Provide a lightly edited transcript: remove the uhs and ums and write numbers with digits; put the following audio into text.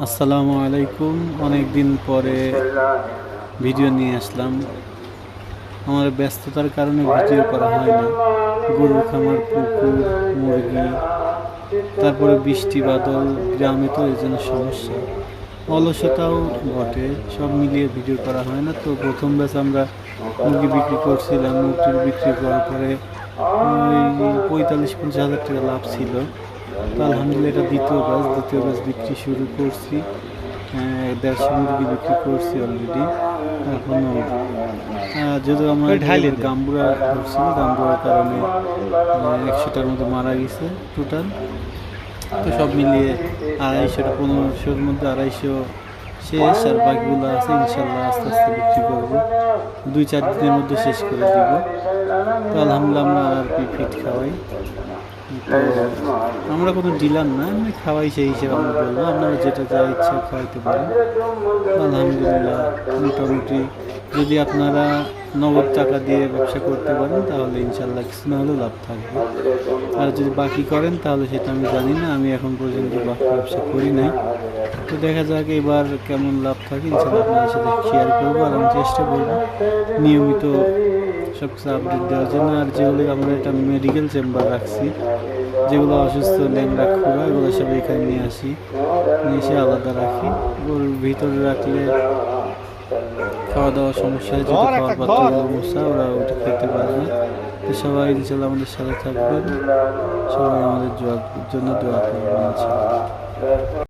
আসসালামু আলাইকুম। অনেক দিন পরে ভিডিও নিয়ে আসলাম। আমার ব্যস্ততার কারণে ভিডিও করা হয় না। গরুর খামার, পুকুর, মুরগি, তারপরে বৃষ্টি বাদল, গ্রামে তো এই জন্য সমস্যা, অলসতাও ঘটে, সব মিলিয়ে ভিডিও করা হয় না। তো প্রথম ব্যাচ আমরা মুরগি বিক্রি করছিলাম। মুরগি বিক্রি করার পরে ওই 45-50 হাজার টাকা লাভ ছিল। তো আলহামদুলিল্লাহ এটা দ্বিতীয় ব্যাচ বিক্রি শুরু করছি। 150 মুরগি বিক্রি করছি অলরেডি। এখনো যদিও আমার গাম্বুরা ধরছিল, গাম্বুরার কারণে 100টার মতো মারা গেছে টোটাল। তো সব মিলিয়ে 250টা, 1500-র মধ্যে 250 শেষ, আর বাকিগুলো আছে ইনশাল্লাহ আস্তে আস্তে বিক্রি করবো। 2-4 দিনের মধ্যে শেষ করে দিব। তো আলহামদুলিল্লাহ আমরা RP ফিট খাওয়াই। তো আমরা কোনো ডিলার না, আমি খাওয়াই, সেই হিসেবে আমরা বলবো। আপনারা যেটা যা ইচ্ছা খাওয়াইতে পারেন। আলহামদুলিল্লাহ মোটামুটি যদি আপনারা নগদ টাকা দিয়ে ব্যবসা করতে পারেন তাহলে ইনশাল্লাহ কিছু না হলেও লাভ থাকবে। আর যদি বাকি করেন তাহলে সেটা আমি জানি না, আমি এখন পর্যন্ত বাকি ব্যবসা করি নাই। তো দেখা যাক এবার কেমন লাভ থাকে, ইনশাল্লাহ আপনাদের সাথে শেয়ার করবো। আর আমি চেষ্টা করবো নিয়মিত সব কিছু আপডেট দেওয়ার জন্য। আর যেগুলো আমরা একটা মেডিকেল চেম্বার রাখছি, যেগুলো অসুস্থ ল্যাংড়া খুঁড়া, এগুলো সব এখানে নিয়ে আসি, নিয়ে এসে আলাদা রাখি। গরুর ভিতরে রাখলে খাওয়া দাওয়ার সমস্যা হয়, যদি খাওয়ার পাত্রগুলো মশা, ওরা ওটা খেতে পারে না। তো সবাই ইনশাল্লাহ আমাদের সাথে থাকবেন, সবাই আমাদের জন্য দোয়া করবেন ইনশাল্লাহ।